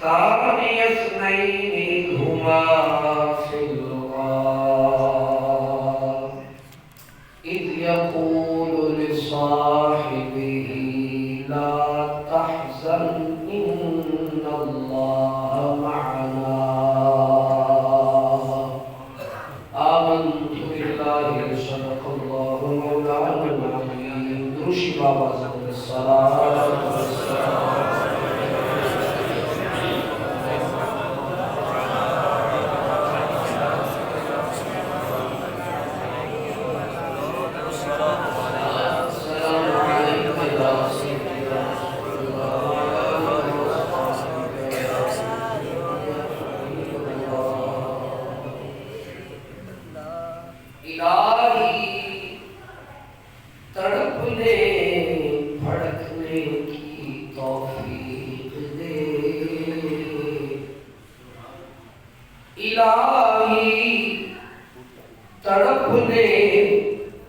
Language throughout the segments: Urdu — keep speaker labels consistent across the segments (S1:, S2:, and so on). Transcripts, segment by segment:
S1: ثاني اثنين إذ هما في الغار إذ يقول لصاحبه لا تحزن إن الله معنا آمنت بالله صدق الله مولانا العظيم. درود بابا زند الصلاة والسلام تڑپنے بھڑکنے کی توفیق دے الہی، تڑپنے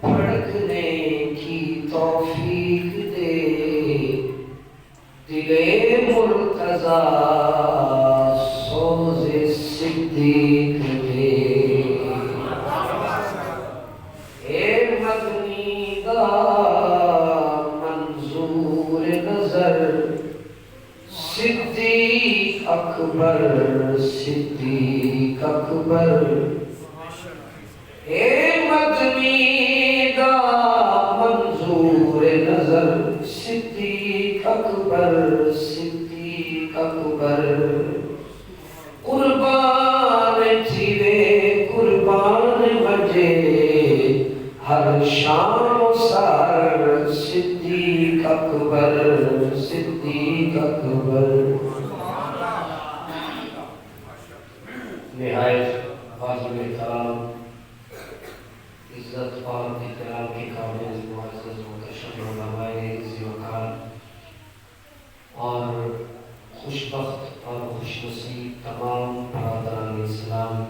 S1: بھڑکنے کی توفیق دے دل مرتضی سوز صدیق دے اے مدنی منظور نظر صدیق اکبر صدیق اکبر اے مدنی منظور نظر صدیق اکبر صدیق اکبر قربان تھیوے قربان بجے ہر شام و سار صدیق اکبر صدیق اکبر. نہایت واجب احترام عزت اور احترام کے قابل معزز محتشم علماء عزیز وقار اور خوش بخت اور خوش نصیب تمام برادران اسلام،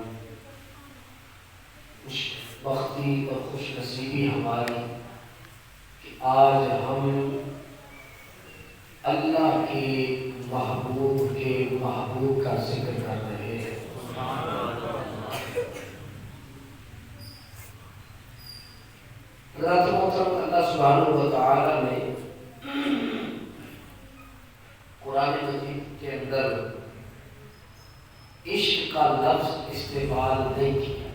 S1: بختی اور خوش نصیبی ہماری کہ آج ہم اللہ کے محبوب کا ذکر کر رہے ہیں. حضرات محترم، اللہ سبحانہ و تعالی نے قرآن مجید کے اندر عشق کا لفظ استعمال نہیں کیا،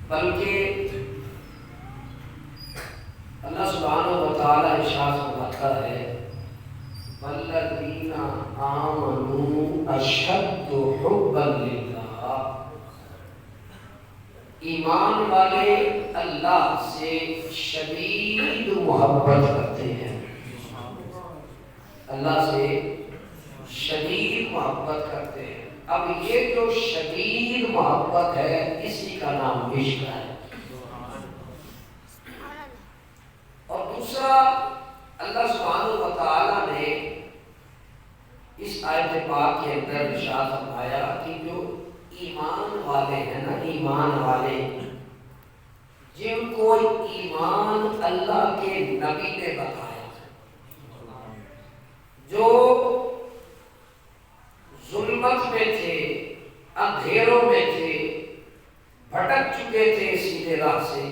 S1: بلکہ اللہ سبحانہ و تعالی ارشاد فرماتا ہے والذین آمنوا اشد حبا للہ، ایمان والے اللہ سے شدید محبت کرتے ہیں، اللہ سے شدید محبت کرتے ہیں. اب یہ جو شدید محبت ہے اسی کا نام عشق ہے. اور دوسرا اللہ سبحانہ و تعالی نے اس آیت پاک کے اندر ارشاد فرمایا کہ جو ایمان والے ہیں نا، ایمان والے جن کو ایمان اللہ کے نبی نے بتایا، جو ظلمت میں تھے، اندھیروں میں تھے، بھٹک چکے تھے سیدھے راہ سے،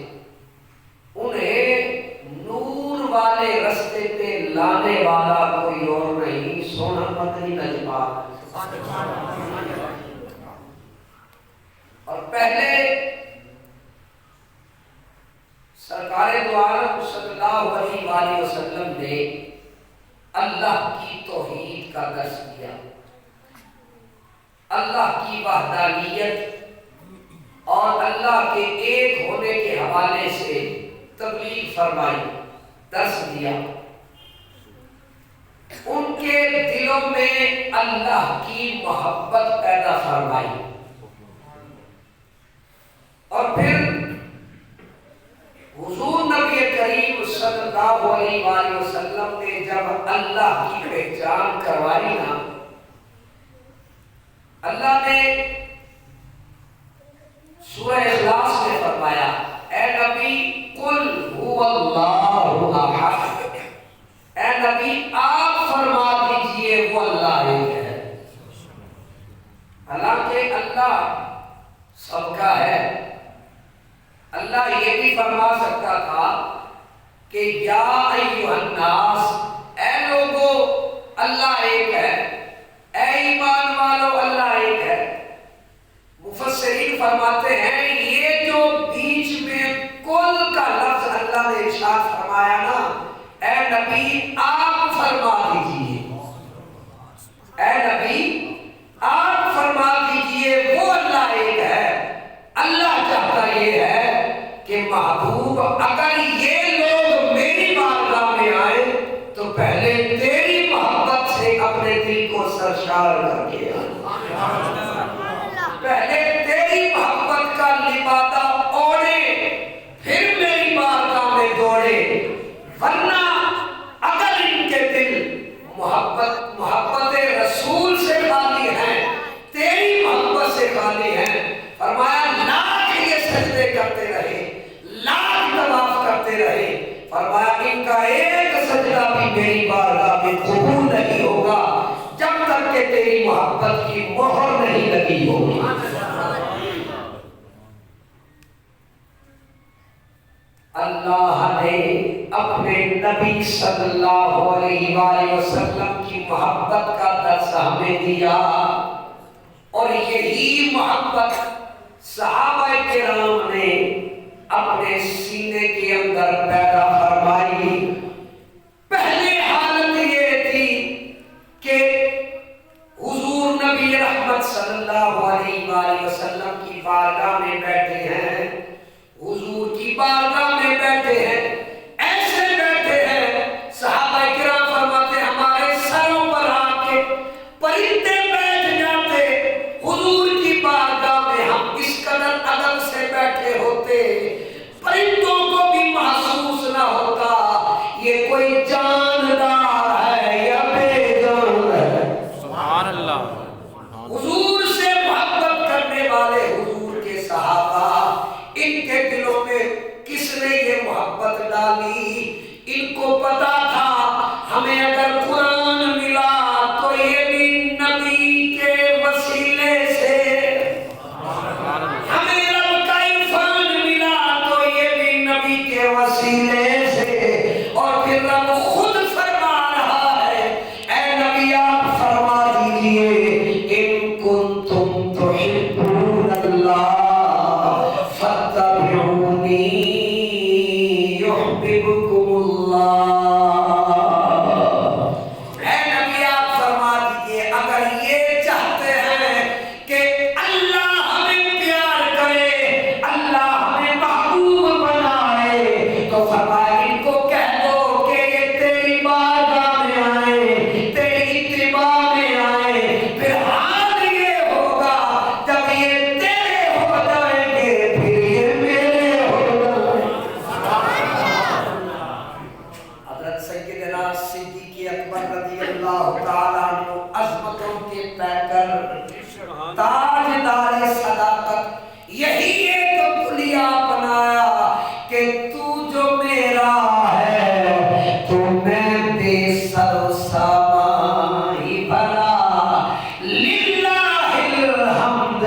S1: انہیں نور والے رستے پہ لانے والا کوئی اور نہیں، سونا مدنی نجمہ. اور پہلے سرکار دو عالم صلی اللہ علیہ وآلہ وسلم نے اللہ کی توحید کا درس دیا، اللہ کی وحدانیت اور اللہ کے ایک ہونے کے حوالے سے تبلیغ فرمائی، درس دیا. ان کے دلوں میں اللہ کی محبت پیدا فرمائی. اور پھر حضور نبی کریم صلی اللہ علیہ وآلہ وسلم نے جب اللہ کی پہچان کروائی نا، اللہ نے سورہ اخلاص میں فرمایا اے نبی قل هو اللہ احد، اے نبی آپ اللہ یہ بھی فرما سکتا تھا کہ یا ایھا الناس، اے لوگو اللہ ایک ہے، اے ایمان والو اللہ ایک ہے۔ مفسرین فرماتے ہیں یہ جو بیچ میں کل کا لفظ اللہ نے ارشاد فرمایا نا، اے نبی آپ فرما دیجئے، اے نبی آپ فرما دیجئے وہ اللہ ایک ہے۔ اللہ چاہتا یہ ہے کہ محبوب اگر یہ لوگ میری بارگاہ میں آئے تو پہلے تیری محبت سے اپنے دل کو سرشار کر کے آئے، پہلے تیری محبت کا لبادہ اوڑھے پھر میری بارگاہ میں دوڑے، ورنہ اگر ان کے دل محبت رسول سے خالی ہیں، تیری محبت سے خالی ہیں، فرمایا لاکھ یہ سجدے کرتے رہے، لاکھ طواف کرتے رہے، فرمایا ان کا ایک سجدہ بھی میری بارگاہ میں قبول نہیں ہوگا جب تک کہ تیری محبت کی مہر نہیں لگی ہوگی۔ اللہ نے اپنے نبی صلی اللہ علیہ وآلہ وسلم کی محبت کا درس ہمیں دیا، اور یہی محبت صحابہ کرام نے اپنے سینے کے اندر پیدا فرمائی۔ پہلے حالت یہ تھی کہ حضور نبی رحمت صلی اللہ علیہ وآلہ وسلم کی بارگاہ میں بیٹھے ہیں، حضور کی بارگاہ میں بیٹھے ہیں، ایسے بیٹھے ہیں، صحابہ کرام فرماتے ہمارے سروں پر آ کے پرندے بیٹھ جاتے، حضور کی بارگاہ میں ہم اس قدر ادب سے بیٹھے ہوتے، پرندوں کو بھی محسوس نہ ہوتا یہ کوئی جاندار ہے یا بے جان ہے۔
S2: سبحان اللہ۔
S1: حضور سے محبت کرنے والے حضور کے صحابہ، ان کے دلوں میں کس نے یہ محبت ڈالی؟ ان کو پتا تھا ہمیں اگر قرآن ملا تو یہ بھی نبی کے وسیلے سے، ہمیں رب کا عرفان ملا تو یہ بھی نبی کے وسیلے سے، اور پھر رب خود فرما رہا ہے اے نبی آپ فرما دیجئے ان کنتم تحبون اللہ فاتبعونی یحببکم اللہ۔ اے نبی آپ فرما دیجئے اگر یہ چاہتے ہیں کہ اللہ ہمیں پیار کرے، اللہ ہمیں محبوب بنائے، تو فرمایا ان کو کہہ دو کہ یہ تیری بارگاہ میں آئے، تیری اتباع میں آئے، پھر حال یہ ہوگا جب یہ تیرے ہو جائیں گے پھر یہ میرے ہو جائیں گے۔ حضرت سیدنا صدیق اکبر رضی اللہ تعالیٰ عنہ عظمتوں کے پیکر، تاجدار صداقت، یہی ایک کلیہ بنایا کہ تو جو میرا ہے تو میں بے سر و سامان ہی بھلا، للہ الحمد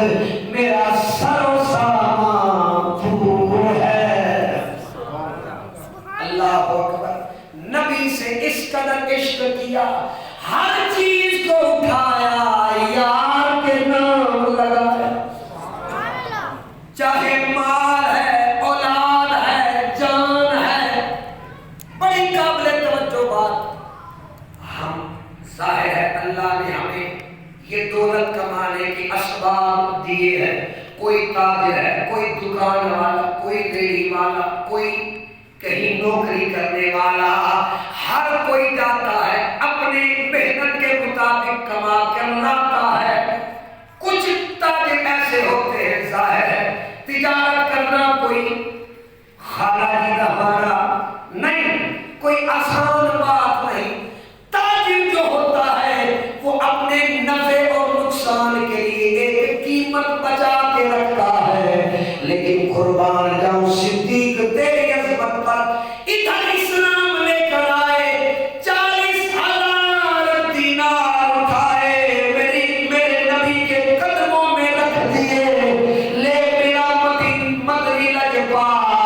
S1: میرا سر و سامان تو ہے۔ اللہ اکبر۔ نبی سے اس قدر عشق کیا، ہر چیز کو اٹھایا، یار کے نام لگایا، چاہے مال ہے، اولاد ہے، جان ہے، بڑی قابل توجہ بات۔ ہم ظاہر ہے اللہ نے ہمیں یہ دولت کمانے کے اسباب دیے ہیں، کوئی تاجر ہے، کوئی دکان والا، کوئی ریڑھی والا، کوئی کہیں نوکری کرنے والا، ہر کوئی جاتا ہے اپنی محنت کے مطابق کما کر لاتا ہے۔ کچھ تاجر ایسے ہوتے ہیں، ظاہر ہے تجارت کرنا کوئی خالہ جی ہمارا نہیں، کوئی آسان بات نہیں۔ تاجر جو ہوتا ہے وہ اپنے نفع اور نقصان کے لیے ایک قیمت بچا کے رکھتا ہے، لیکن قربان جاؤں صدیق تیری عظمت پر ادھر اسلام لے کر آئے، 40,000 دینار اٹھائے، میرے نبی کے قدموں میں رکھ دیے، لے میرا مدنی لجپال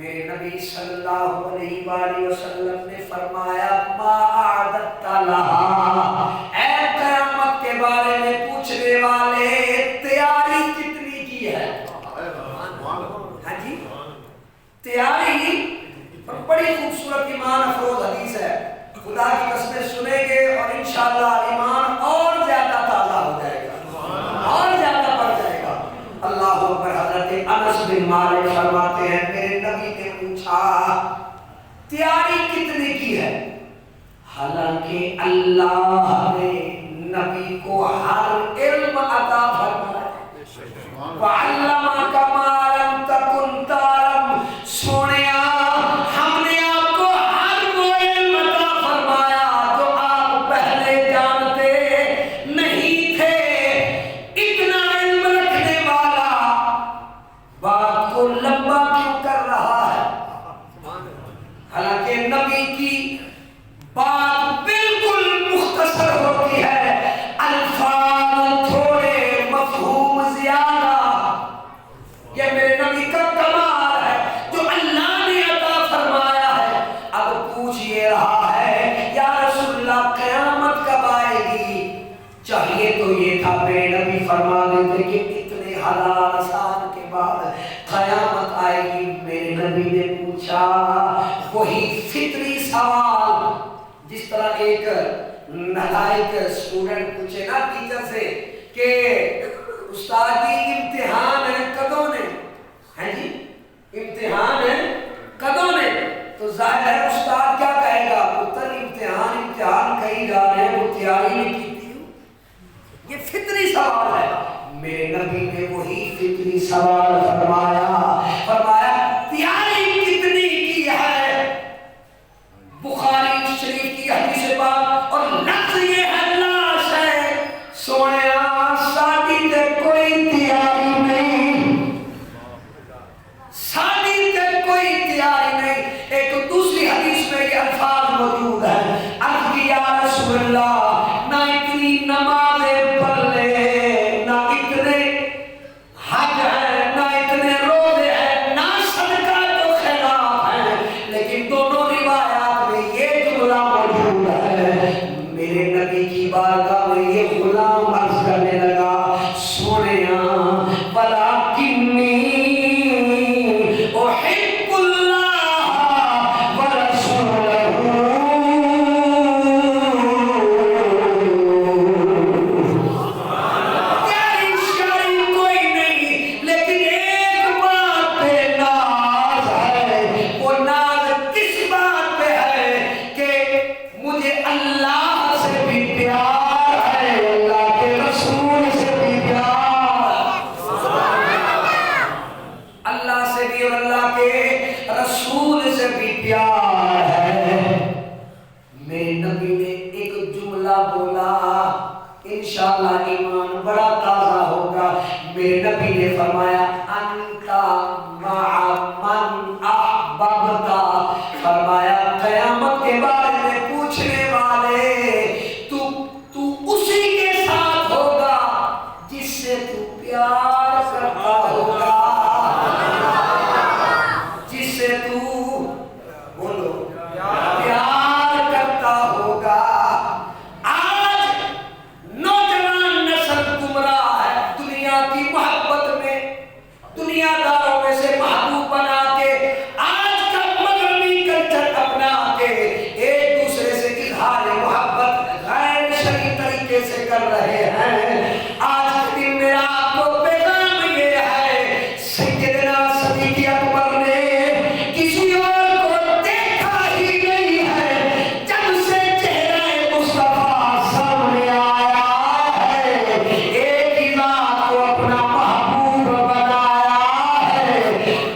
S1: میرے نبی صلی اللہ علیہ وآلہ وسلم نے فرمایا ما اعددت لہا، اے قیامت کے بارے میں پوچھنے والے تیاری کتنی کی ہے؟ ہاں جی تیاری، بڑی خوبصورت ایمان افروز حدیث ہے، خدا کی قسمیں سنیں گے اور انشاءاللہ ایمان اور زیادہ تازہ ہو جائے گا اور زیادہ بڑھ جائے گا۔ اللہ اکبر۔ حضرت انس بن مالک فرماتے ہیں میرے نبی نے پوچھا تیاری کتنی کی ہے؟ حالانکہ اللہ نے نبی کو ہر علم عطا فرمایا، وَعَلَّمَكَ مَا لَمْ تَكُنْ تَعْلَمُ، سونیا ہم نے آپ کو ہر وہ علم عطا فرمایا جو آپ پہلے جانتے نہیں تھے۔ اتنا علم رکھنے والا بات کو لمبا کیوں کر رہا ہے؟ حالانکہ نبی کی بات بالکل مختصر ہوتی ہے، الفاظ تھوڑے مفہوم زیادہ۔ یہ میرے نبی کا کمال ہے جو اللہ نے عطا فرمایا ہے۔ اب پوچھ یہ رہا ہے یا رسول اللہ قیامت کب آئے گی؟ چاہیے تو یہ تھا میرے نبی فرما دیتے کہ اتنے ہزار سال کے بعد قیامت آئے گی۔ میرے نبی نے پوچھا وہی فطری سوال، جس طرح ایک نالائق اسٹوڈنٹ پوچھے نا ٹیچر سے کہ استاد جی امتحان ہے کدوں نے؟ ہیں جی امتحان ہے کدوں نے؟ تو ظاہر ہے استاد کیا کہے گا؟ پتر امتحان کہیں جا رہے ہیں وہ تیاری نہیں کی تھی۔ یہ فطری سوال ہے۔ میرے نبی نے وہی فطری سوال فرمایا تیاری کتنی کی ہے؟ بخاری شریف کی حدیث پاک اور لفظ یہ ہے لا شے، سونیا ساڈی تے کوئی تیاری نہیں، ساڈی تے کوئی تیاری نہیں۔ ایک دوسری حدیث میں یہ الفاظ موجود ہیں، عرض کی یا رسول اللہ نہ اتنی نمازیں پڑھ لے، نہ اتنے حج ہے، نہ اتنے روزے ہیں، نہ صدقہ تو خیرات ہے، لیکن دونوں روایات میں یہ جملہ موجود ہے۔ میرے نبی کی بارگاہ میں یہ غلام عرض کرنے لگا سونیا ولکنی احب اللہ ورسولہ، تیاری شیاری کوئی نہیں، لیکن ایک بات پہ ناز ہے۔ وہ ناز کس بات پہ ہے کہ مجھے اللہ سے بھی پیار ہے، اللہ کے رسول سے بھی پیار، اللہ سے بھی اور اللہ کے رسول سے بھی پیار ہے۔ میرے نبی نے ایک جملہ بولا، انشاءاللہ ایمان بڑا تازہ ہوگا۔ میرے نبی نے فرمایا انتا مع من احببتا، فرمایا قیامت کے بارے میں پوچھنے والے تو اسی کے ساتھ ہوگا جس سے تو پیار کرتا ہوگا، جس سے تو بولو پیار کرتا ہوگا۔ آج نوجوان نسل گمراہ ہے، دنیا کی محبت میں، دنیا داروں میں سے محبوب بنا کے، آج کا مغربی کلچر اپنا کے ایک دوسرے سے اظہار محبت غیر شرعی طریقے سے کر رہے ہیں۔ آج کے دن میرا آپ کو پیغام یہ ہے، سیدنا صدیق اکبر نے کسی اور کو دیکھا ہی نہیں ہے جب سے چہرہ مصطفیٰ سامنے آیا ہے، ایک ہی ذات کو اپنا محبوب بنایا ہے۔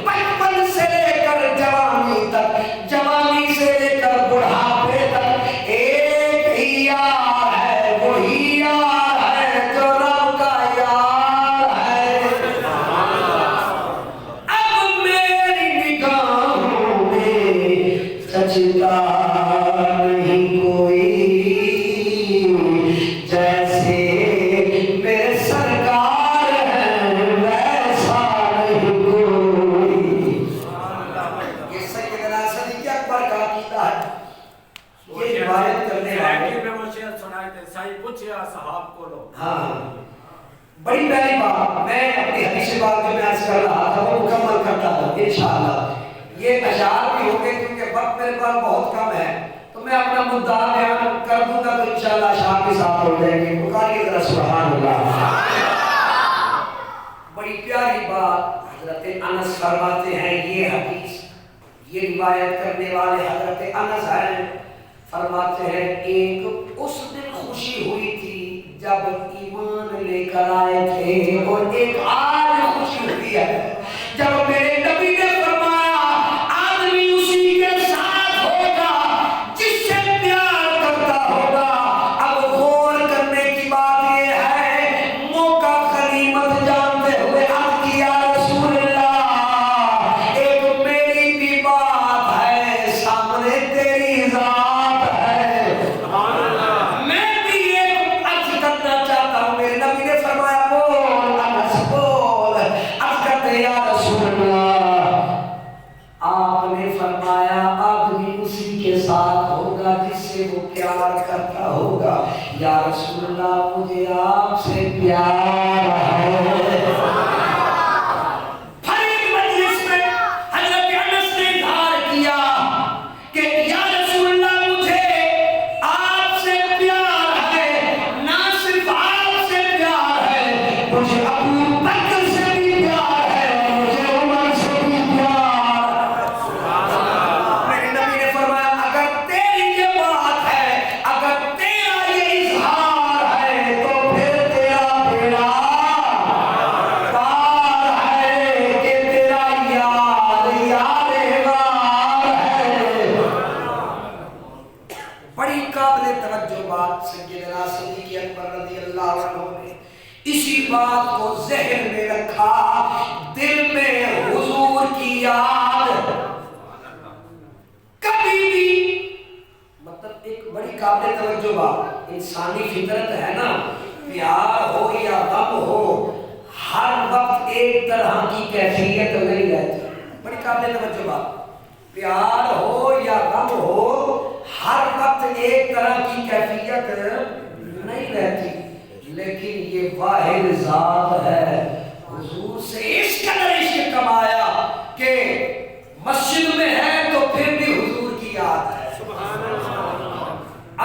S1: بچپن سے لے کر جوانی تک، جوانی سے لے کر بڑھاپے تک ایک ہی یار ہے، وہی یار ہے جو رب کا یار ہے۔ اب میری نگاہوں میں سجدہ نہیں کوئی، جیسے میرے سرکار ہیں ویسا نہیں کوئی۔ روایت کرنے والے
S2: میں وہ شعر سنائے تھے صحیح پوچھے اصحاب کو لو.
S1: ہاں بڑی پیاری بات. میں اپنی حدیث بات جو میں عرض کر رہا تھا وہ مکمل کرتا تھا انشاءاللہ. یہ اشعار بھی ہوں گے کیونکہ وقت میرے پاس بہت کم ہے تو میں اپنا مدعا بیان کر دوں گا تو انشاءاللہ اشعار کے ساتھ ہو جائیں گے. پکاریے ذرا سبحان اللہ. بڑی پیاری بات. حضرت انس فرماتے ہیں یہ حدیث یہ روایت کرنے والے حضرت انس ہیں. فرماتے ہیں ایک اس دن خوشی ہوئی تھی جب ایمان لے کر آئے تھے اور ایک آج خوشی ہوئی ہے جب میرے نبی نے فرمایا آدمی اسی کے ساتھ ہوگا جس سے پیار کرتا ہوگا. اب غور کرنے کی بات یہ ہے موقع غنیمت جانتے ہوئے عرض کیا رسول اللہ ایک میری بھی بات ہے سامنے تیری ذات ہے. میں بھی ایک عرض کرنا چاہتا ہوں. میرے نبی نے فرمایا بول انس بول. عرض کرتے یا رسول اللہ آپ نے فرمایا آدمی اسی کے ساتھ ہوگا جس سے وہ پیار کرتا ہوگا. یا رسول اللہ مجھے آپ سے پیار ہے. ہر ایک مجلس میں حضرت انس نے اظہار کیا کہ یا رسول اللہ مجھے آپ سے پیار ہے. نہ صرف آپ سے پیار ہے مجھے ابو بکر سے بھی پیار ہے مجھے عمر سے بھی پیار ہے. میرے نبی نے فرمایا اگر تیری یہ بات ہے اگر تیرا یہ اظہار ہے تو پھر تیرا بیڑا پار ہے کہ تیرا یار یار غار ہے. بڑی قابل توجہ بات سیدنا صدیق اکبر رضی اللہ عنہ نے اسی بات کو ذہن میں رکھا. دل میں حضور کی یاد کبھی بھی مطلب ایک بڑی قابل توجہ بات انسانی فطرت ہے نا پیار ہو یا غم ہو ہر وقت ایک طرح کی کیفیت نہیں رہتی. بڑی قابل توجہ بات پیار ہو یا غم ہو ہر وقت ایک طرح کی کیفیت نہیں رہتی. لیکن یہ واحد ذات ہے حضور سے اس قدر عشق کمایا کہ مسجد میں ہے تو پھر بھی حضور کی یاد ہے.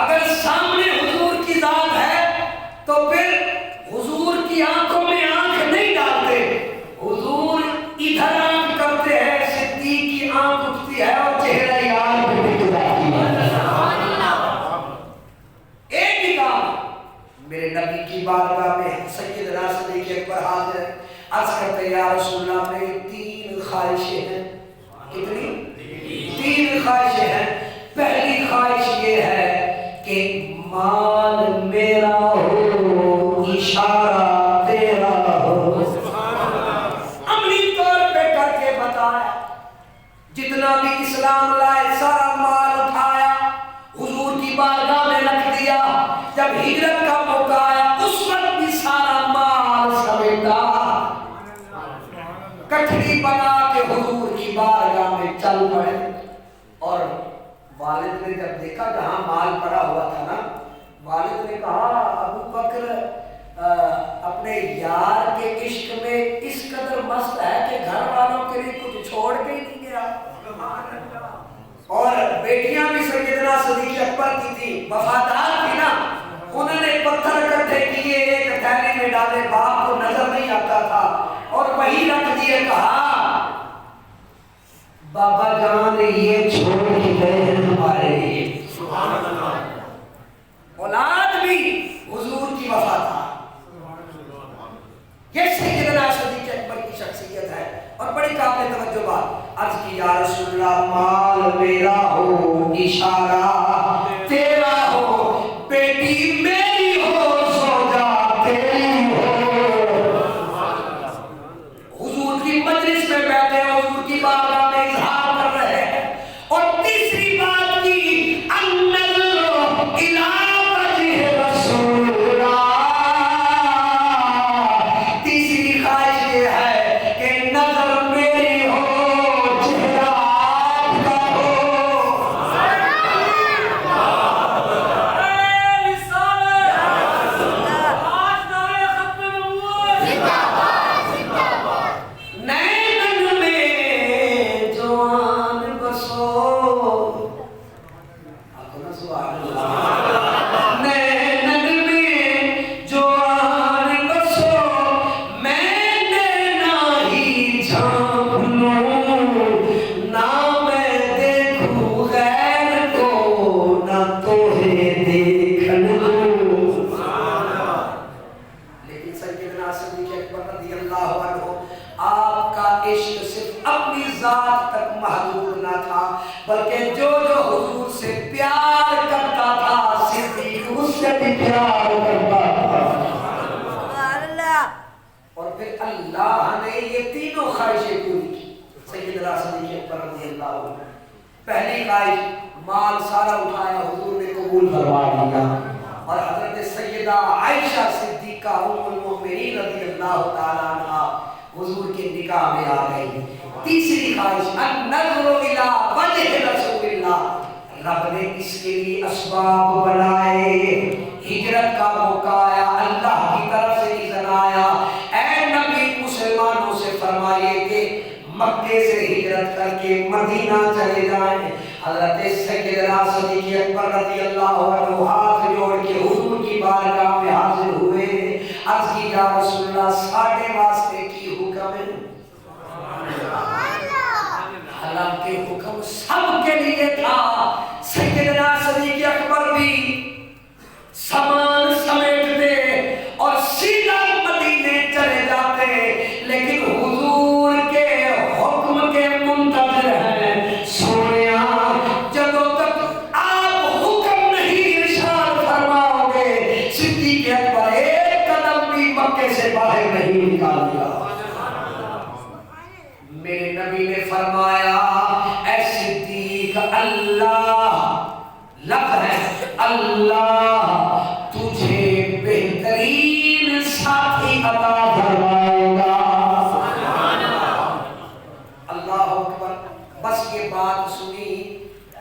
S1: اگر سامنے حضور کی ذات ہے تو پھر حضور کی آنکھوں میں آنکھ نہیں ڈالتے. حضور ادھر آنکھ کرتے ہیں صدیق کی آنکھ اٹھتی ہے اور چہرہ یار پہ ٹک جاتی ہے. ایک ہی کام میرے نبی کی بارگاہ میں سیدنا صدیق اکبر حاضر ہے. عرض کرتے یا رسول اللہ میری 3 خواہشیں ہیں. کتنی؟ 3 خواہشیں ہیں. پہلی خواہش یہ ہے کہ مال میرا ہو اشارہ تیرا ہو. عملی طور پہ کر کے بتایا جتنا بھی اسلام لائے سارا مال اٹھایا حضور کی بارگاہ میں رکھ دیا. جب ہجرت کا موقع آیا اس وقت بھی سارا مال سمیٹا کٹھڑی بنا کے حضور کی بارگاہ میں چل پڑے. اور والد نے جب دیکھا جہاں مال پڑا ہوا تھا نا والد نے کہا ابو بکر اپنے یار کے عشق میں اس قدر مست ہے کہ گھر والوں کے لیے کچھ چھوڑ کے ہی نہیں گیا. اور بیٹیاں بھی سیدنا صدیق اکبر کی تھی وفادار تھی نا. انہوں نے پتھر اکٹھے کیے ایک تھیلی میں ڈالے. باپ کو نظر نہیں آتا تھا اور وہی رکھ دیے. کہا بابا جان یہ چھوڑ کے گئے ہیں ہمارے لیے. اولاد بھی حضور کی وفادار. یہ سیدنا صدیق اکبر کی شخصیت ہے. اور بڑی قابل توجہ بات عرض کی یا رسول اللہ مال میرا ہو اشارہ تیرا ہو بیٹی میری ہو سوجا تیری ہو. حضور کی مجلس میں بیٹھے حضور کی بارگاہ میں اظہار کر رہے ہیں. اور تیسری بات کی النظر الی وجہ رسول اللہ. تیسری خواہش یہ ہے کہ نظر میری ہو چہرہ آپ کا ہو. محدود نہ تھا، بلکہ جو جو حضور سے پیار کرتا تھا صدیق اس سے بھی پیار کرتا تھا۔ اور پھر اللہ نے یہ تینوں خواہشیں پوری کی سیدنا صدیق اکبر رضی اللہ عنہ۔ پہلی خواہش مال سارا اٹھایا، حضور نے قبول فرما لیا، اور حضرت سیدہ عائشہ صدیقہ ام المؤمنین رضی اللہ تعالیٰ عنہ حضور کے نکاح میں آ گئی۔ تیسری خواہش النظر الی وجہ رسول اللہ، رب نے اس کے لیے اسباب بنائے، ہجرت کا موقع آیا، اللہ کی طرف سے اذن آیا، اے نبی مسلمانوں سے فرمائیے کہ مکے سے ہجرت کر کے مدینہ چلے جائیں۔ حضرت سیدنا صدیق اکبر رضی اللہ عنہ ہاتھ جوڑ کے حضور کی بارگاہ میں حاضر ہوئے، عرض کی یا رسول اللہ ساڑھے واسطے کی حکم ہے؟ حالانکہ حکم سب کے لیے تھا، سیدنا صدیق اکبر بھی سامان سمیٹتے اور سیدھا مدینے چلے جاتے، لیکن حضور کے حکم کے منتظر ہیں۔ سونیا جب تک آپ حکم نہیں ارشاد فرماؤ گے، صدیق اکبر ایک قدم بھی مکے سے باہر نہیں نکال دیا۔ میرے نبی نے فرمایا اے صدیق، اللہ لفظ ہے اللہ تجھے بہترین ساتھی عطا فرمائے گا۔ اللہ اکبر۔ بس یہ بات سنی،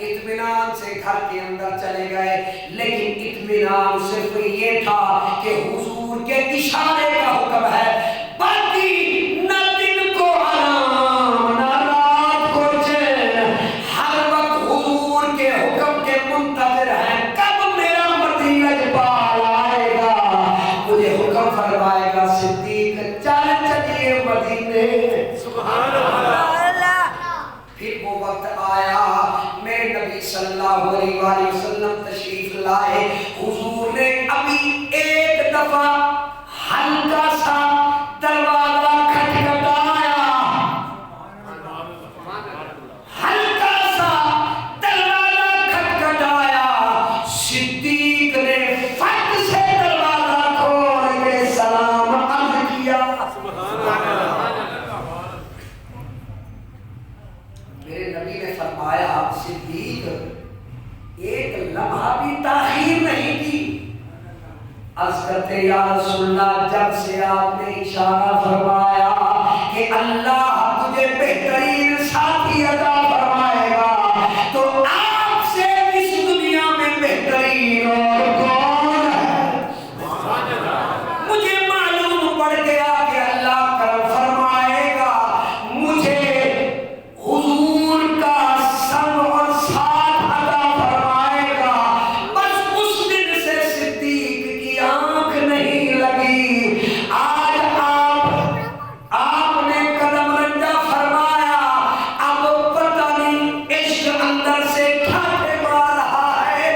S1: اطمینان سے گھر کے اندر چلے گئے، لیکن اطمینان صرف یہ تھا کہ حضور کے اشارے کا حکم ہے، باقی نہ دن کو آرام نہ رات کو چین، ہر وقت حضور کے حکم کے منتظر ہیں، کب میرا مدینہ پار آئے گا، مجھے حکم فرمائے گا صدیق چل چلیے مدینے۔ سبحان اللہ۔ پھر وہ وقت آیا، میرے نبی صلی اللہ علیہ وآلہ وسلم تشریف لائے، حضور نے ابھی ایک دفعہ ہلکا سا دروازہ کھٹکھٹایا، ہلکا سا دروازہ کھٹکھٹایا، صدیق نے فٹ سے دروازہ کھول کے سلام عرض کیا۔ میرے نبی نے فرمایا صدیق ایک لمحہ بھی تاخیر نہیں کی۔ عرض کرتے یا رسول اللہ جب سے آپ نے اشارہ فرمایا کہ اللہ تجھے بہترین ساتھی عطا فرمائے گا، تو آپ سے اس دنیا میں بہترین اور کون ہے؟ مجھے معلوم پڑ گیا کہ اللہ کرم فرمائے گا، مجھے حضور کا سنگ اور ساتھ عطا فرمائے گا۔ بس اس دن سے صدیق کی آنکھ نہیں لگی۔ آج آپ نے قدم رنجہ فرمایا، اب پتہ نہیں عشق اندر سے کھاتے مار رہا ہے،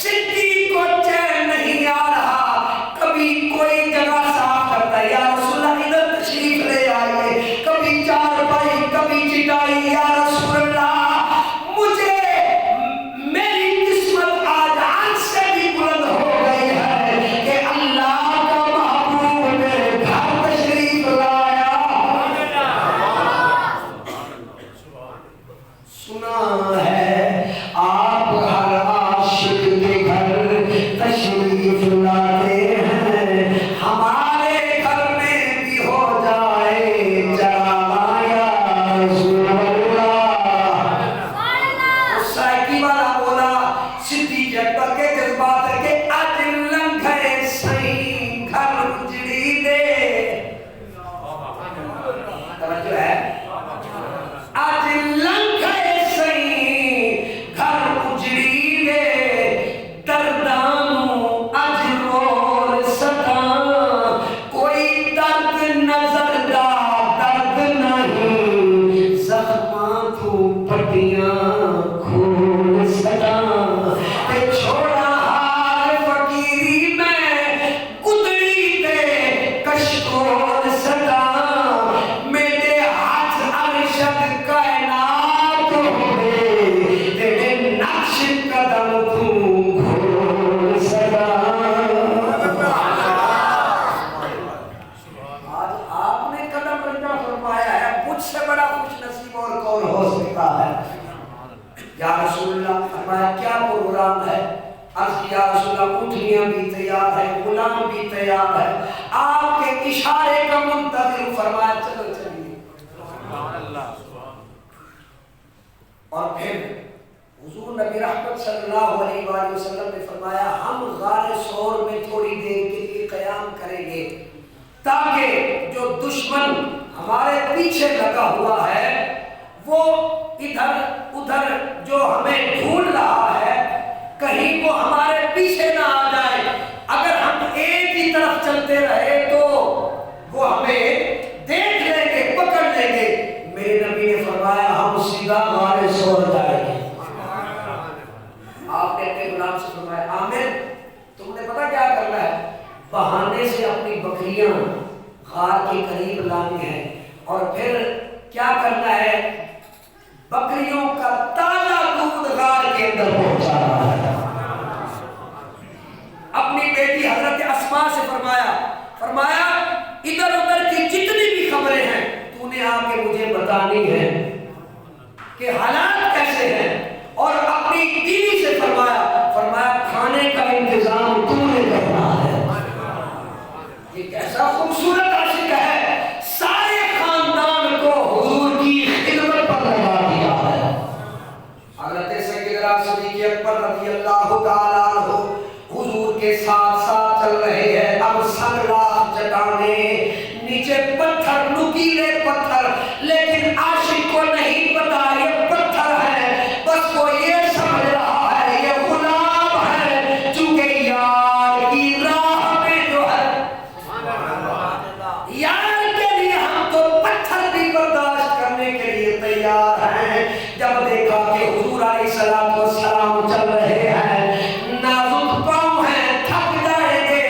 S1: صدیق کو چین نہیں آ رہا، کبھی کوئی جگہ صاف کرتا ہے یا رسول اللہ ادھر تشریف لے آئیے، کبھی چارپائی کبھی چٹائی، یا رسول اللہ مجھے میری قسمت آج آج سے بھی بلند ہو گئی ہے کہ اللہ کا محبوب میرے گھر تشریف لایا۔ سنا ہے آپ ہر عاشق کے گھر تشریف لاتے ہیں، ہمارے گھر میں بھی ہو جائے چراغاں یا رسول اللہ۔ سائیکی والا بولا صدیق اکبر کے جذبات کے اج لنگھے سائیں گھر اجڑی دے، توجہ ہے، اج لنگھے سائیں یا رسول اللہ، فرمایا کیا پروگرام ہے؟ عرض کیا رسول اللہ اونٹنیاں بھی تیار ہے، غلام بھی تیار ہے، آپ کے اشارے کا منتظر ہوں۔ فرمایا چلو چلیے۔ اور پھر حضور نبی رحمت صلی اللہ علیہ وآلہ وسلم نے فرمایا ہم غار ثور میں تھوڑی دیر کے لیے قیام کریں گے تاکہ جو دشمن ہمارے پیچھے لگا ہوا ہے وہ ادھر ادھر جو ہمیں ڈھونڈ رہا ہے کہیں وہ ہمارے پیچھے نہ آ جائے۔ اگر ہم ایک ہی طرف چلتے رہے تو وہ ہمیں دیکھ لیں گے، پکڑ لیں گے۔ میرے نبی نے فرمایا ہم سیدھا غار ثور جائیں گے۔ آپ نے اپنے غلام سے فرمایا عامر تم نے پتہ کیا کرنا ہے؟ بہانے سے اپنی بکریاں غار کے قریب لانی ہے اور پھر کیا کرنا ہے؟ بکریوں کا تازہ دودھ غار کے اندر پہنچانا ہے۔ اپنی بیٹی حضرت اسماء سے فرمایا ادھر ادھر کی جتنی بھی خبریں ہیں تو نے آ کے مجھے بتانی ہے کہ حالات کیسے ہیں، اور اپنی بیوی سے فرمایا کھانے کا انتظام تم نے کرنا ہے۔ یہ کیسا خوبصورت عاشق ہے، سارے خاندان کو حضور کی خدمت پر لگا دیا ہے۔ حضرت سیدنا صدیق اکبر رضی اللہ تعالیٰ عنہ حضور کے ساتھ ساتھ چل رہے ہیں۔ اب سنگلاخ چٹانیں، نیچے پتھر، نکیلے پتھر، لیکن عاشق کو نہیں پتا یہ پتھر ہے، بس وہ یہ سمجھ رہا ہے یہ غلام ہے، چونکہ یار کی راہ میں جو ہے یار کے لیے ہم تو پتھر بھی برداشت کرنے کے لیے تیار ہیں۔ جب دیکھا کہ حضور علیہ الصلوۃ والسلام چل رہے ہیں، نازک پاؤں ہیں، تھک جائیں گے،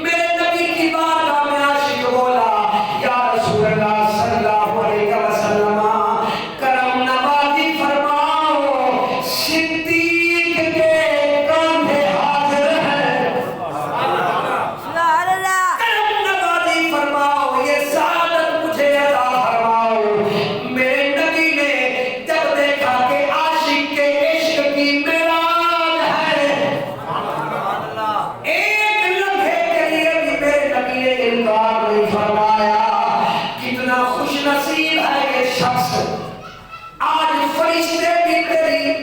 S1: میرے نبی کی بارگاہ میں عاشق بولا یا رسول اللہ صلی اللہ علیہ وسلم کرم نوازی فرماؤ، صدیق کے کاندھے حاضر ہیں، کرم نوازی فرماؤ، یہ سعادت مجھے عطا فرماؤ۔ میرے نبی نے جب دیکھا کہ عاشق کے عشق کی معراج ہے، ایک لمحے کے لیے بھی میرے نبی نے انکار نہیں فرمایا۔ کتنا خوش نصیب ہے یہ شخص، آج فرشتے بھی تیری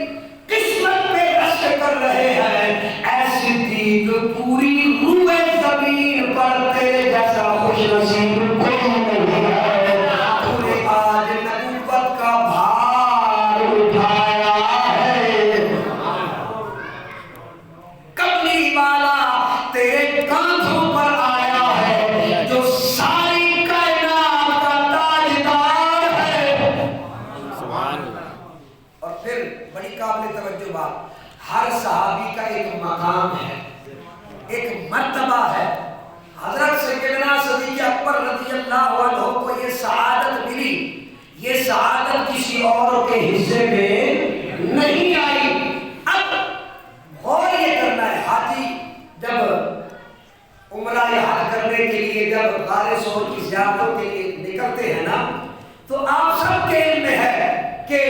S1: قسمت پہ رشک کر رہے ہیں۔ اے صدیق پوری روئے زمین پر تیرے جیسا خوش نصیب کوئی نہیں ہے، تو نے آج نبوت کا بھار اٹھایا ہے، کملی والا تیرے کاندھوں پر آیا ہے، جو ساری کائنات کا تاجدار ہے۔ اور پھر بڑی قابل توجہ بات، ہر صحابی کا ایک مقام ہے، ایک مرتبہ ہے۔ حضرت سیدنا صدیق اکبر رضی اللہ عنہ کو یہ سعادت ملی، یہ سعادت کسی اور کے حصے میں نہیں آئی۔ اب غور یہ کرنا ہے، حاجی جب عمرہ حج کرنے کے لیے جب غار ثور کی زیارتوں کے لیے نکلتے ہیں نا تو آپ سب کے علم میں ہے کہ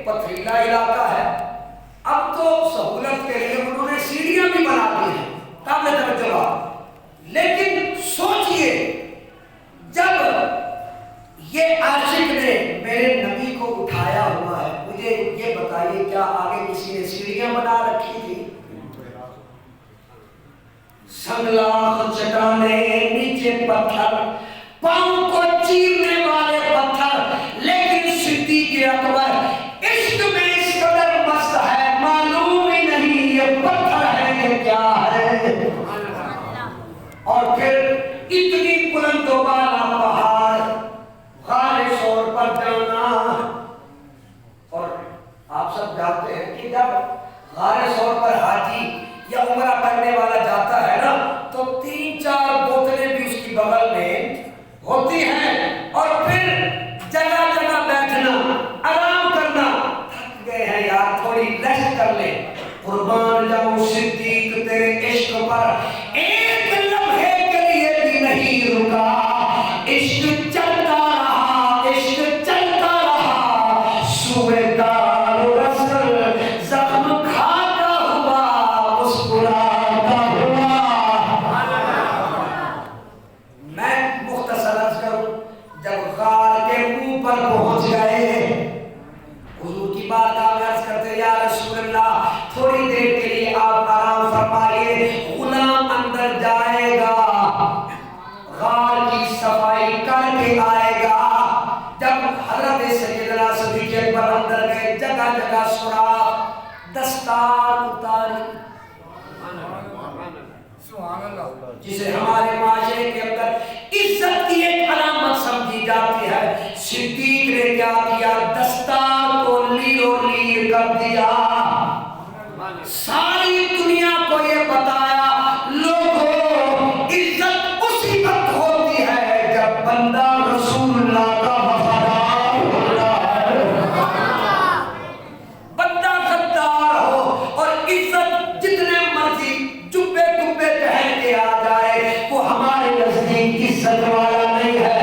S1: پتھریلا علاقہ ہے۔ اب تو سہولت کے لیے انہوں نے سیڑھیاں بھی بنا دی ہیں، قابل توجہ بات، لیکن سوچئے جب یہ عاشق نے میرے نبی کو اٹھایا ہوا ہے، مجھے یہ بتائیے کیا آگے کسی نے سیڑھیاں بنا رکھی تھی؟ سنگلاخ چٹانیں، نیچے پتھر، پاؤں کو چیرنے والے پتھر، لیکن صدیق اکبر عشق میں اس قدر مست ہے، معلوم ہی نہیں یہ پتھر ہے یہ کیا ہے۔ اور پھر اتنی بلند و بالا پہاڑ، غار ثور پر جانا، اور آپ سب جانتے ہیں کہ جب غار ثور پر حاجی یا عمرہ کرنے والا جاتا ہے نا تو 3-4 بوتلیں بھی اس کی بغل میں ہوتی ہیں، اور پھر جگہ جگہ بیٹھنا، آرام کرنا، تھک گئے ہیں یار تھوڑی ریسٹ کر لیں۔ قربان جاؤں صدیق تیرے عشق پر ایک لمحے کے لیے بھی نہیں رکا، عشق چلتا رہا، عشق چلتا رہا، سوئے دار رسل کا سوراخ دستار اتاری جسے ہمارے معاشرے کے اندر عزت کی ایک علامت سمجھی جاتی ہے. صدیق نے کیا کیا؟ دستار کو لیرو لیر کر دیا. ساری دنیا کو یہ بتایا لوگوں عزت اسی وقت ہوتی ہے جب بندہ رسول اللہ کا وفادار ہوتا ہے. بندہ غدار ہو اور عزت جتنے مرضی جبے کبے پہن کے آ جائے وہ ہمارے نزدیک عزت والا نہیں ہے.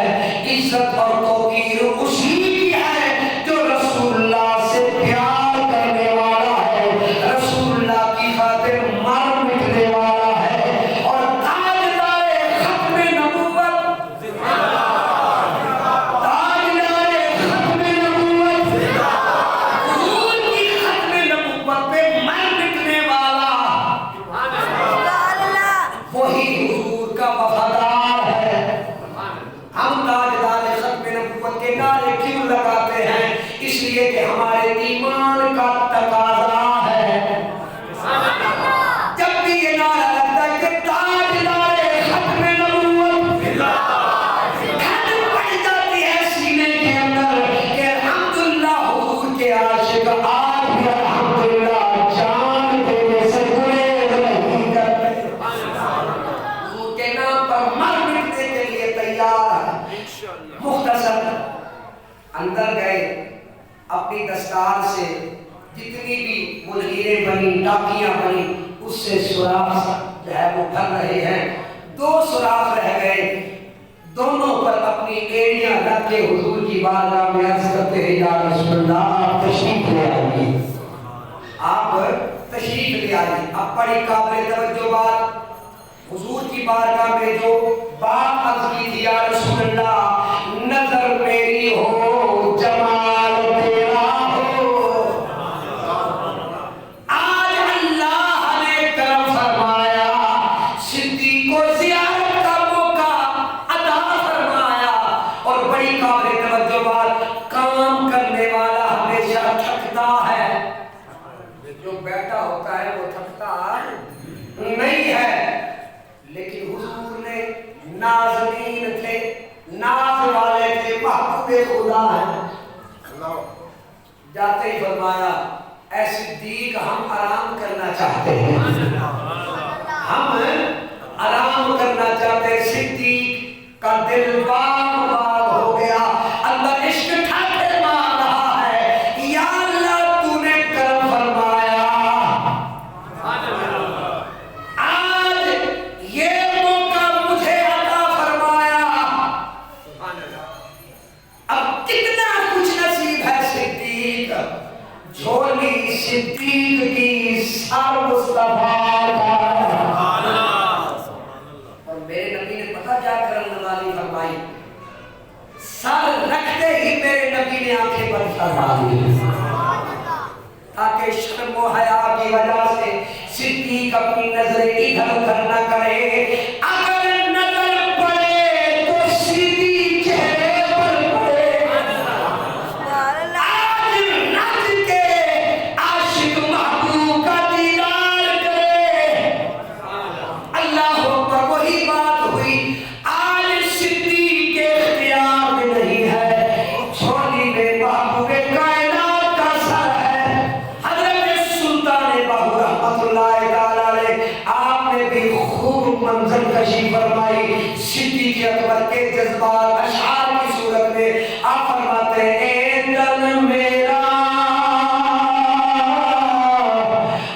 S1: عزت اور توقیر اسی کی ہے جو رسول اللہ سے پیار کرنے والا ہے, رسول اللہ کی خاطر مر مٹنے والا ہے. اور تاجدار ختم نبوت, تاجدار ختم نبوت, حضور کی ختم نبوت پہ مر مٹنے والا وہی حضور کا وفادار ہے. ہم تاجدار ختم نبوت کے نعرے کیوں لگاتے ہیں؟ اس لیے کہ ہمارے ایمان کا تقاضا ہے. جب بھی یہ نعرہ لگتا ہے کہ تاجدار ختم نبوت, دھڑ پڑ جاتی ہے سینے کے اندر کہ الحمدللہ حضور کے عاشق آج بھی الحمدللہ جان دینے سے گریز نہیں کرتے, حضور کے نام پر مر مٹنے کے لیے تیار ہے. مختصر اندر گئے, اپنی دستار سے جتنی بھی منہیریں بنی, ٹاکیاں بنی, اس سے سوراخ جو ہے وہ بھر رہے ہیں. 2 سوراخ رہ گئے, دونوں پر اپنی ایڑیاں رکھ کے حضور کی بارگاہ میں عرض کرتے ہیں یا رسول اللہ آپ تشریف لے آئیے, آپ تشریف لے آئیے. اب بڑی قابل توجہ بات, حضور کی بارگاہ میں جو بات عرض کی تھی, یا رسول اللہ نظر میری ہو جمال تیرا ہو. آج اللہ نے کرم فرمایا, صدیق کو زیارت کا موقع عطا فرمایا. اور بڑی قابل توجہ بات, کام کرنے والا ہمیشہ تھکتا ہے, جو بیٹھا ہوتا ہے وہ تھکتا نہیں ہے. لیکن حضور نے نازنین تھے, ناز والے تھے, محبوب خدا ہیں. جاتے ہی فرمایا اے صدیق ہم آرام کرنا چاہتے ہیں, ہم آرام کرنا چاہتے ہیں. صدیق کا دل باغ باغ ہو گیا, اندر عشق ٹھاٹھے مار رہا ہے, یا اللہ تو نے کرم فرمایا, آج یہ موقع مجھے عطا فرمایا. اب کتنا کچھ نصیب ہے صدیق, جھولی صدیق کی سر مصطفیٰ کا. اور میرے نبی نے پتہ کیا کرن والی فرمائی, سر رکھتے ہی میرے نبی نے آنکھیں بند فرما دی تاکہ شرم و حیا کی وجہ سے صدیق اپنی نظریں ادھر ادھر نہ کرے. اگر نظر پڑے تو سیدھی چہرے پر پڑے. آج نظر کے عاشق محبوب کا دیدار کرے. اللہ اکبر, وہی بات ہوئی. آج صدیق کے اختیار میں نہیں ہے, جھولی میں محبوب کائنات کا سر ہے. حضرت سلطان باہو رحمت اللہ تعالی علیہ, آپ نے بھی خوب منظر کشی فرمائی. صدیق اکبر کے جذبات اشعار کی صورت میں آپ فرماتے ہیں اے دل میرا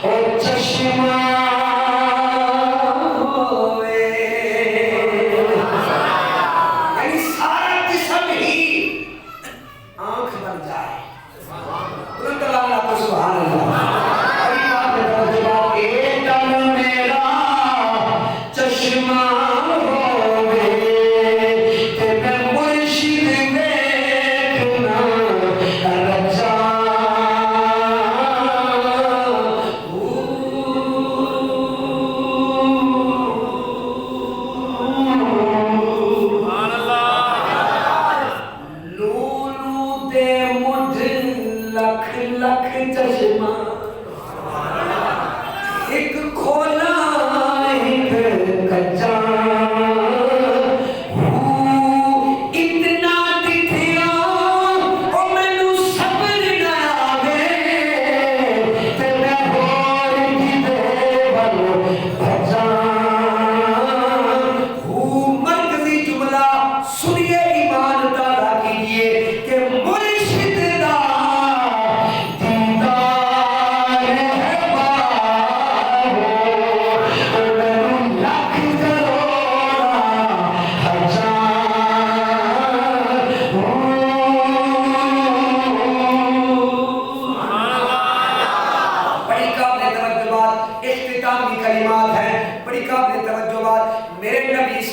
S1: او چشمہ ہوئے, یعنی سارا جسم ہی آنکھ بن جائے. بلند اللہ کو سبحان اللہ. بڑی بات ہے توجہ بات, اے دل میرا چشمہ ہوئے تے میں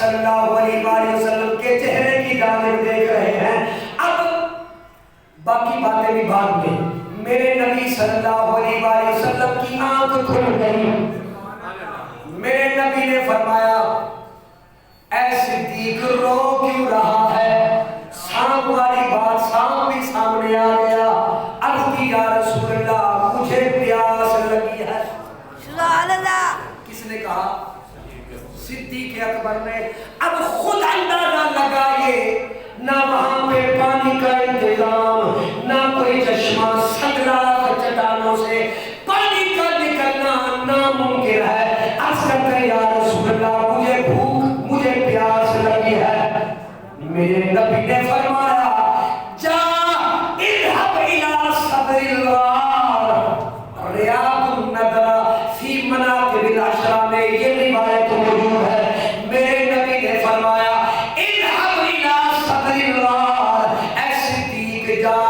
S1: صلی اللہ علیہ وآلہ وسلم کے چہرے کی جانب دیکھ رہے ہیں. اب باقی باتیں بھی بعد میں. میرے نبی صلی اللہ علیہ وآلہ وسلم کی آنکھ کھل گئی. میرے نبی نے فرمایا اے صدیق رو کیوں رہا ہے؟ سانپ والی بات سانپ بھی سامنے آ گیا. عرض کی یا رسول اللہ مجھے پیاس لگی ہے.
S3: سبحان اللہ.
S1: کس نے کہا؟ صدیق اکبر نے. اب خود اندازہ لگائیے نہ وہاں پہ پانی کا انتظام نہ کوئی چشمہ سنگلاخ چٹانوں سے پانی کا نکلنا ناممکن ہے. عرض کرتے ہیں یا رسول اللہ مجھے بھوک مجھے پیاس لگی ہے. میرے نبی نے فرمایا جا اذهب الى صدر الغار ریاض النظر فی مناقب العشرہ میں یہ روایت موجود ہے. میرے نبی نے فرمایا اذهب الى صدر الغار اے صدیق جا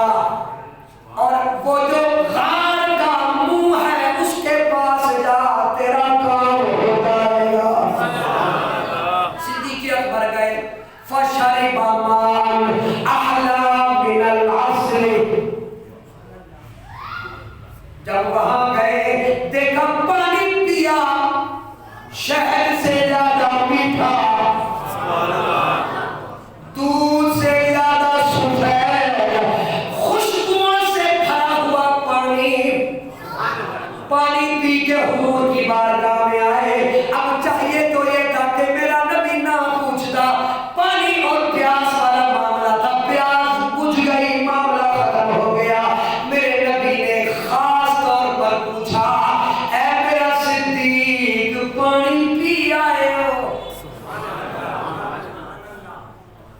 S1: اور وہ جو غار کا منہ ہے اس کے پاس جا تیرا کام ہو جائے گا. صدیق اکبر گئے فشرب ماء احلى من العسل. جب وہاں گئے دیکھا پانی پیا شہد سے زیادہ میٹھا دودھ سے زیادہ سفید خوشبوؤں سے بھرا ہوا پانی پی کے حضور کی بارگاہ میں آئے. اب چاہیے تو یہ تھا کہ میرا نبی نہ پوچھتا. پانی اور پیاس والا معاملہ تھا. پیاس بجھ گئی معاملہ ختم ہو گیا. میرے نبی نے خاص طور پر پوچھا اے میرا صدیق پانی پی آئے ہو؟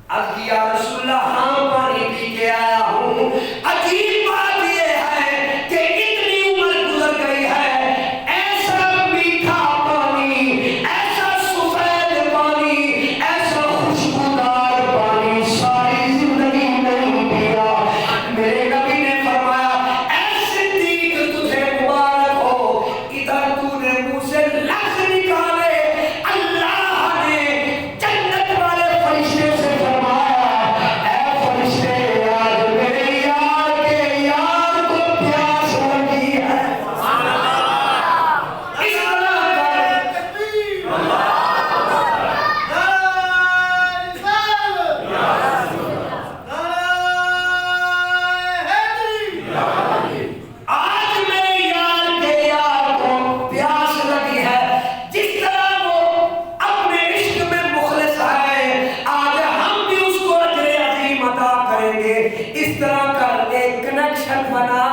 S1: عرض کی یا رسول اللہ ہاں پانی پی کے آیا ہوں. عجیب بات یہ ہے کہ اتنی عمر گزر گئی ہے ایسا میٹھا پانی ایسا سفید پانی ایسا خوشبودار پانی ساری زندگی نہیں پیا. میرے نبی نے فرمایا اے صدیق تجھے مبارک ہو ادھر تو نے منہ سے لفظ نکالے. اللہ نے جنت والے فرشتے سے فرمایا اے فرشتے آج میرے یار کے یار کو پیاس لگی ہے. اس طرح آج میرے یار کے یار کو پیاس لگی ہے. جس طرح وہ اپنے عشق میں مخلص ہے آج ہم بھی اس کو اجر عظیم عطا کریں گے. اس طرح کر ایک کنیکشن بنا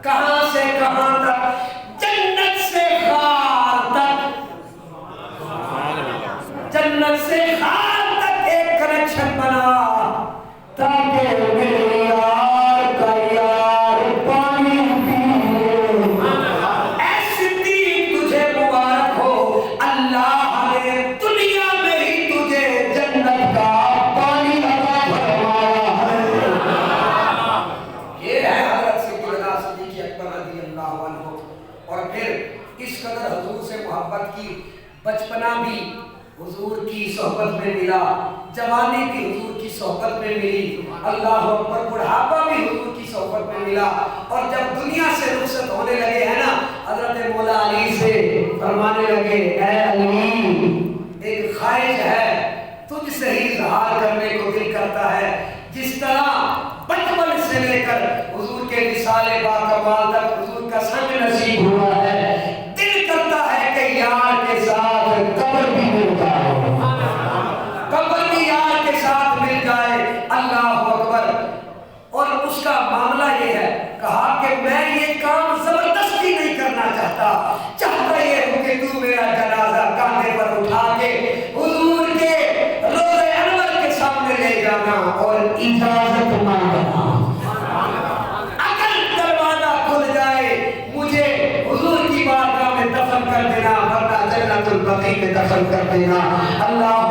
S1: کہاں سے کہاں تک جنت سے غار تک. جنت سے غار تک ایک کنیکشن بنا تاکہ میرے یار کا یار پانی پیے. اے صدیق تجھے مبارک ہو اللہ نے دنیا میں ہی تجھے جنت کا پانی عطا فرمایا ہے. یہ ہے حضرت سیدنا صدیق اکبر رضی اللہ عنہ. اور پھر اس قدر حضور سے محبت کی. بچپنا بھی حضور کی صحبت میں ملا جوانی بھی حضور کی صحبت میں ملی اللہ اکبر بڑھاپا بھی حضور کی صحبت میں ملا. اور جب دنیا سے رخصت ہونے لگے ہیں نا حضرت مولا علی سے فرمانے لگے اے علی ایک خواہش ہے تجھ سے ہی اظہار کرنے کو دل کرتا ہے. جس طرح بچپن سے لے کر حضور کے وصال باکمال تک حضور کا سنگ نصیب ہوا ہے دل کرتا ہے کہ یار کے ساتھ قبر بھی مل جائے. قبر بھی یار کے ساتھ مل جائے. اللہ اکبر. اور اس کا معاملہ یہ ہے کہا کہ میں یہ کام زبردستی نہیں کرنا چاہتا یہ ہوں کہ تو میرا جنازہ کاندھے پر اٹھا کے حضور کے روضہ انور کے سامنے لے جانا اور اجازت مانگنا. اگر دروازہ کھل جائے مجھے حضور کی بارگاہ میں دفن کر دینا ورنہ جنت البقیع میں دفن کر دینا. اللہ